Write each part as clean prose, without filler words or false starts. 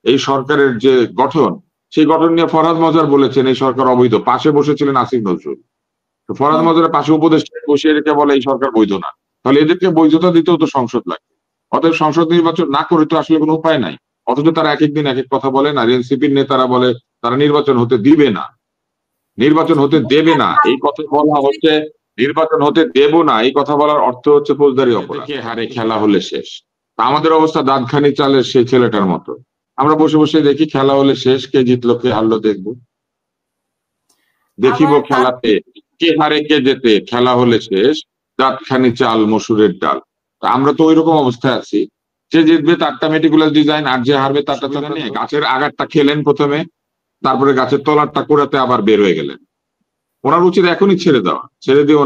এই সরকারের যে গঠন, সেই গঠন নিয়ে ফরহাদ মজহার বলেছেন এই সরকার অবৈধ। পাশে বসেছিলেন আসিফ নজরুল। তো ফরহাদ মজহারের পাশে উপদেষ্টা বসিয়ে রেখে বলে এই সরকার বৈধ না। তাহলে এদেরকে বৈধতা দিতেও তো সংসদ লাগবে। অতএব সংসদ নির্বাচন না করে তো আসলে কোনো উপায় নাই। অথচ তারা এক এক দিন এক এক কথা বলেন। আর এনসিপির নেতারা বলে তারা নির্বাচন হতে দিবে না, নির্বাচন হতে দেবে না। এই কথা বলা হচ্ছে নির্বাচন হতে দেব না, এই কথা বলার অর্থ হচ্ছে ফৌজদারি অপরাধ। হারে খেলা হলে শেষ। তা আমাদের অবস্থা দাঁতখানি চালের সেই ছেলেটার মতো। আমরা বসে বসে দেখি খেলা হলে শেষ, কে জিতলো কে হারলো দেখবো, দেখিব খেলাতে কে হারে কে জেতে, খেলা হলে শেষ দাঁতখানি চাল মসুরের ডাল। তা আমরা তো ওইরকম অবস্থায় আছি, যে জিতবে তারটা মেটিকুলাস ডিজাইন, আর যে হারবে তারটা তারা নিয়ে গাছের আগারটা খেলেন প্রথমে, তারপরে গাছের তলারটা কোরাতে আবার বের হয়ে গেলেন। ওনার উচিত এখনই ছেড়ে দেওয়া, ছেড়ে দিয়ে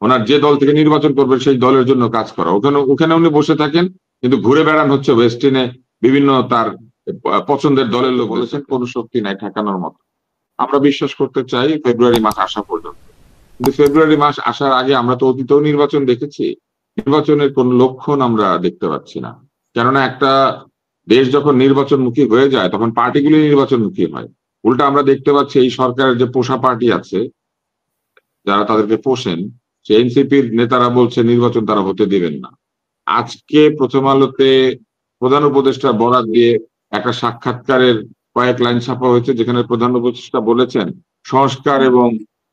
ওনার যে দল থেকে নির্বাচন করবেন সেই দলের জন্য কাজ করা। ওখানে উনি বসে থাকেন, কিন্তু ঘুরে বেড়ান হচ্ছে ওয়েস্টিনে বিভিন্ন তার পছন্দের দলের লোক। বলেছেন কোন শক্তি নাই ঠেকানোর মতো। আমরা বিশ্বাস করতে চাই ফেব্রুয়ারি মাস আসা পর্যন্ত, কিন্তু ফেব্রুয়ারি মাস আসার আগে আমরা তো অতীতেও নির্বাচন দেখেছি, নির্বাচনের কোন লক্ষণ আমরা দেখতে পাচ্ছি না। কেননা একটা দেশ যখন নির্বাচনমুখী হয়ে যায় তখন পার্টিগুলি নির্বাচনমুখী হয়। উল্টা আমরা দেখতে পাচ্ছি এই সরকারের যে পোষা পার্টি আছে, যারা তাদেরকে পোষেন, সে এনসিপির নেতারা বলছে নির্বাচন তারা হতে দিবেন না। আজকে প্রথম আলোতে প্রধান উপদেষ্টা বরাত দিয়ে একটা সাক্ষাৎকারের কয়েক লাইন ছাপা হয়েছে, যেখানে প্রধান উপদেষ্টা বলেছেন সংস্কার এবং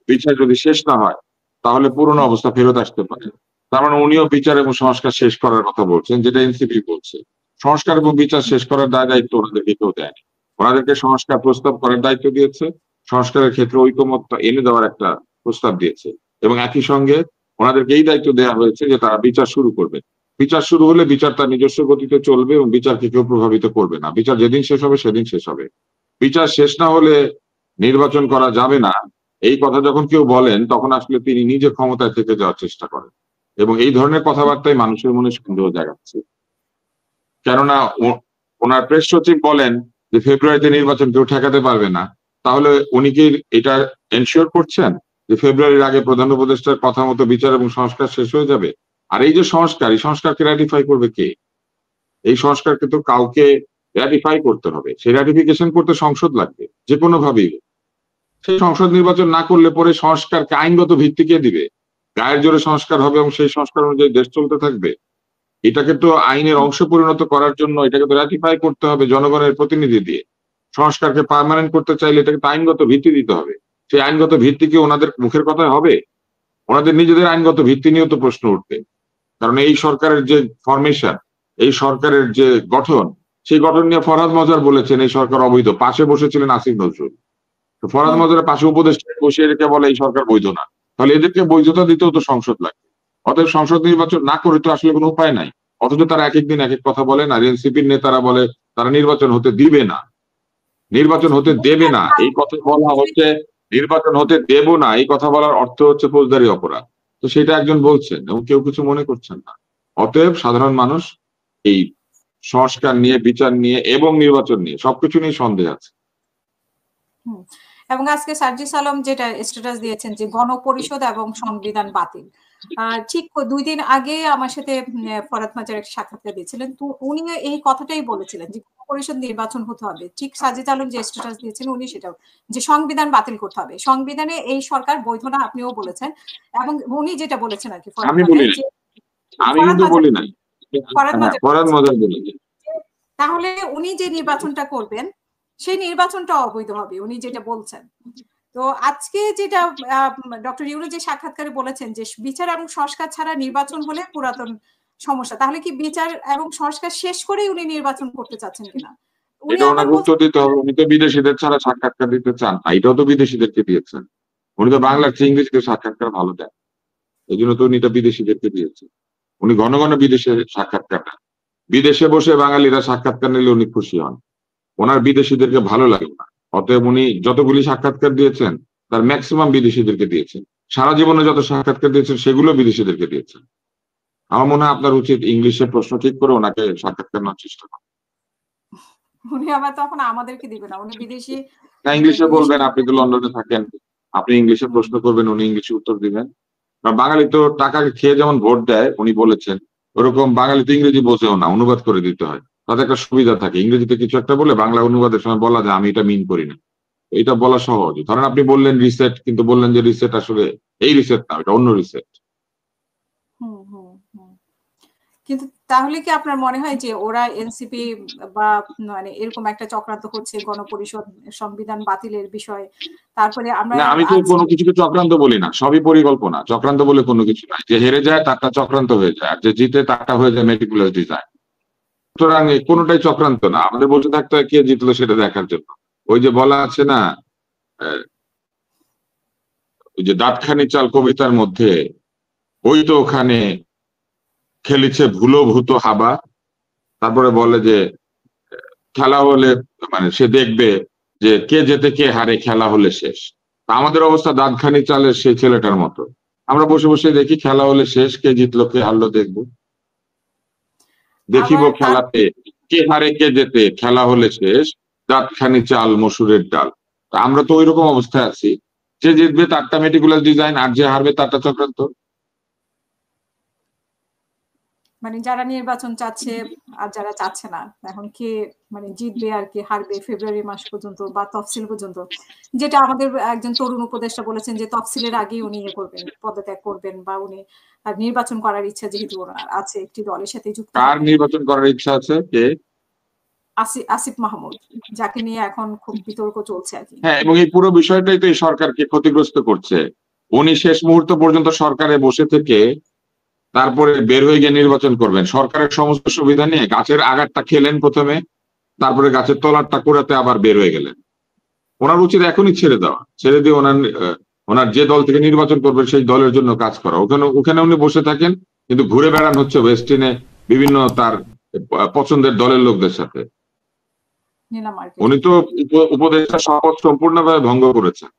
বিচার যদি শেষ না হয় তাহলে পুরনো অবস্থা ফেরত আসতে পারে। তার মানে উনিও বিচার এবং সংস্কার শেষ করার কথা বলছেন, যেটা এনসিপি বলছে। সংস্কার এবং বিচার শেষ করার দায়িত্ব ওনাদেরকে কেউ দেয়নি। ওনাদেরকে সংস্কার প্রস্তাব করার দায়িত্ব দিয়েছে, সংস্কারের ক্ষেত্রে ঐকমত্য এনে দেওয়ার একটা প্রস্তাব দিয়েছে, এবং একই সঙ্গে ওনাদেরকে এই দায়িত্ব দেওয়া হয়েছে যে তারা বিচার শুরু করবে। বিচার শুরু হলে বিচার তার নিজস্ব গতিতে চলবে এবং বিচারকে কেউ প্রভাবিত করবে না। বিচার যেদিন শেষ হবে সেদিন শেষ হবে। বিচার শেষ না হলে নির্বাচন করা যাবে না, এই কথা যখন কেউ বলেন তখন আসলে তিনি নিজে ক্ষমতায় থেকে যাওয়ার চেষ্টা করেন, এবং এই ধরনের কথাবার্তাই মানুষের মনে সন্দেহ জাগাচ্ছে। কেননা ওনার প্রেস সচিব বলেন যে ফেব্রুয়ারিতে নির্বাচন কেউ ঠেকাতে পারবে না। তাহলে উনি কি এটা এনশিওর করছেন যে ফেব্রুয়ারির আগে প্রধান উপদেষ্টার কথা মতো বিচার এবং সংস্কার শেষ হয়ে যাবে? আর এই যে সংস্কার, এই সংস্কারকে রাটিফাই করবে কে? এই সংস্কারকে তো কাউকে রাটিফাই করতে হবে, সেই রাটিফিকেশন করতে সংসদ লাগবে যে কোনো ভাবেই। সেই সংসদ নির্বাচন না করলে পরে সংস্কারকে আইনগত ভিত্তি কে দিবে? গায়ের জোরে সংস্কার হবে এবং সেই সংস্কার অনুযায়ী দেশ চলতে থাকবে। এটাকে তো আইনের অংশ পরিণত করার জন্য এটাকে তো রাটিফাই করতে হবে জনগণের প্রতিনিধি দিয়ে। সংস্কারকে পার্মানেন্ট করতে চাইলে এটাকে তো আইনগত ভিত্তি দিতে হবে। সেই আইনগত ভিত্তি কি ওনাদের মুখের কথায় হবে? ওনাদের নিজেদের আইনগত ভিত্তি নিয়েও তো প্রশ্ন উঠবে। কারণ এই সরকারের যে ফরমেশন, এই সরকারের যে গঠন, সেই গঠন নিয়ে ফরহাদ মজহার বলেছেন এই সরকার অবৈধ। পাশে বসেছিলেন আসিফ নজরুল। তো ফরহাদ মজহারের পাশে উপদেষ্টা বসিয়ে রেখে বলে এই সরকার বৈধ না। তাহলে এদেরকে বৈধতা দিতেও তো সংসদ লাগবে। অতএব সংসদ নির্বাচন না করে তো আসলে কোনো উপায় নাই। অথচ তারা এক এক দিন এক এক কথা বলেন। আর এনসিপির নেতারা বলে তারা নির্বাচন হতে দিবে না, নির্বাচন হতে দেবে না। এই কথা বলা হচ্ছে নির্বাচন হতে দেব না, এই কথা বলার অর্থ হচ্ছে ফৌজদারি অপরাধ। তো সেটা একজন বলছেন এবং কেউ কিছু মনে করছেন না। অতএব সাধারণ মানুষ এই সংস্কার নিয়ে, বিচার নিয়ে এবং নির্বাচন নিয়ে সবকিছু নিয়ে সন্দেহ আছে। এবং আজকে সার্জিস আলম যেটা স্ট্যাটাস দিয়েছেন যে গণপরিষদ এবং সংবিধান বাতিল, ঠিক 2 দিন আগে আমার সাথে ফরহাদ মজহার একটা সাক্ষাৎকার দিয়েছিলেন, তো উনি এই কথাটাই বলেছিলেন যে গণপরিষদ নির্বাচন হতে হবে। ঠিক সার্জিস আলম যে স্ট্যাটাস দিয়েছেন উনি সেটাও, যে সংবিধান বাতিল করতে হবে, সংবিধানে এই সরকার বৈধ না, আপনিও বলেছেন। এবং উনি যেটা বলেছেন আর কি, আমি কিন্তু বলি নাই, ফরহাদ মজহার বলেছেন। তাহলে উনি যে নির্বাচনটা করবেন সেই নির্বাচনটা অবৈধ হবে, উনি যেটা বলছেন। তো আজকে যেটা ডক্টর ইউনূস যে সাক্ষাৎকারে বলেছেন যে বিচার এবং সংস্কার ছাড়া নির্বাচন হলে পুরাতন সমস্যা, তাহলে কি বিচার এবং সংস্কার শেষ করেই উনি নির্বাচন করতে চাচ্ছেন কিনা? এটা ওনাকে উত্তর দিতে হবে। উনি তো বিদেশিদের ছাড়া সাক্ষাৎকার দিতে চান, এটাও তো বিদেশিদেরকে দিয়েছেন। উনি তো বাংলার চেয়ে ইংরেজিতে সাক্ষাৎকার ভালো দেন, এই জন্য তো উনি এটা বিদেশিদেরকে দিয়েছেন। উনি ঘন ঘন বিদেশে সাক্ষাৎকার দেন। বিদেশে বসে বাঙালিরা সাক্ষাৎকার নিলে উনি খুশি হন, ওনার বিদেশিদেরকে ভালো লাগে না। অতএব উনি যতগুলি সাক্ষাৎকার দিয়েছেন তার ম্যাক্সিমাম বিদেশিদেরকে দিয়েছেন। সারা জীবনে যত সাক্ষাৎকার দিয়েছেন সেগুলো বিদেশিদেরকে দিয়েছেন। আমার মনে হয় আপনার উচিত ইংলিশে প্রশ্ন ঠিক করে ওনাকে সাক্ষাৎকার নেওয়ার চেষ্টা করেন। উনি আবার তখন আমাদেরকে দিবেন না, উনি বিদেশি না, ইংলিশে বলবেন। আপনি তো লন্ডনে থাকেন, আপনি ইংলিশে প্রশ্ন করবেন, উনি ইংলিশে উত্তর দিবেন। বাঙালি তো টাকা খেয়ে যেমন ভোট দেয় উনি বলেছেন, ওরকম বাঙালি তো ইংরেজি বোঝেও না, অনুবাদ করে দিতে হয়। তাতে একটা সুবিধা থাকে, ইংরেজিতে কিছু একটা বলে বাংলা অনুবাদের সময় বলা যায় আমি এটা মিন করি না, এটা বলা সহজ। ধরেন আপনি বললেন রিসেট, কিন্তু বললেন যে রিসেট আসলে এই রিসেট না, এটা অন্য রিসেট। হুম হুম হুম। কিন্তু তাহলে কি আপনার মনে হয় যে ওরা এনসিপি বা মানে এরকম একটা চক্রান্ত করছে গণপরিষদ সংবিধান বাতিলের বিষয়ে? তারপরে আমরা না, আমি তো আজকে কোনো কিছুকে চক্রান্ত বলি না, সবই পরিকল্পনা। চক্রান্ত বলে কোনো কিছু নাই, যে হেরে যায় তারটা চক্রান্ত হয়ে যায়, আর যে জিতে তারটা হয়ে যায় মেটিকুলাস ডিজাইন। সুতরাং কোনোটাই চক্রান্ত না, আমাদের বসে থাকতে হয় কে জিতলো সেটা দেখার জন্য। ওই যে বলা আছে না, আহ, ওই যে দাঁতখানি চাল কবিতার মধ্যে, ওই তো ওখানে খেলিছে ভুলো ভূত হাবা, তারপরে বলে যে খেলা হলে মানে সে দেখবে যে কে জেতে কে হারে, খেলা হলে শেষ। তা আমাদের অবস্থা দাঁতখানি চালের সেই ছেলেটার মতো, আমরা বসে বসে দেখি খেলা হলে শেষ, কে জিতলো কে হারলো দেখবো, দেখিব আবার তার খেলাতে কে হারে কে জেতে, খেলা হলে শেষ, দাঁতখানি চাল মসুরের ডাল। তা আমরা তো ওই রকম অবস্থায় আছি, যে জিতবে তারটা মেটিকুলাস ডিজাইন, আর যে হারবে তারটা চক্রান্ত। মানে যারা নির্বাচন চাচ্ছে আর যারা চাচ্ছে না, এখন কে মানে জিতবে আর কে হারবে ফেব্রুয়ারি মাস পর্যন্ত বা তফসিল পর্যন্ত, যেটা আমাদের একজন তরুণ উপদেষ্টা বলেছেন যে তফসিলের আগেই উনি ইয়ে করবেন, পদত্যাগ করবেন, বা উনি নির্বাচন করার ইচ্ছা যেহেতু ওনার আছে, একটি দলের সাথে যুক্ত কার হবেন। নির্বাচন করার ইচ্ছা আছে কে? আসিফ মাহমুদ, যাকে নিয়ে এখন খুব বিতর্ক চলছে আর কি। হ্যাঁ, এবং এই পুরো বিষয়টাই তো এই সরকারকে ক্ষতিগ্রস্ত করছে। উনি শেষ মুহূর্ত পর্যন্ত সরকারে বসে থেকে তারপরে বের হয়ে গিয়ে নির্বাচন করবেন, সরকারের সমস্ত সুবিধা নিয়ে গাছের আগারটা খেলেন প্রথমে, তারপরে গাছের তলারটা কুড়াতে আবার বের হয়ে গেলেন। ওনার উচিত এখনই ছেড়ে দেওয়া, ছেড়ে দিয়ে ওনার যে দল থেকে নির্বাচন করবেন সেই দলের জন্য কাজ করা। ওখানে ওখানে উনি বসে থাকেন, কিন্তু ঘুরে বেড়ান হচ্ছে ওয়েস্টিনে বিভিন্ন তার পছন্দের দলের লোকদের সাথে। নীলা উনি মার্কেট। তো উপদেষ্টা শপথ সম্পূর্ণভাবে ভঙ্গ করেছেন।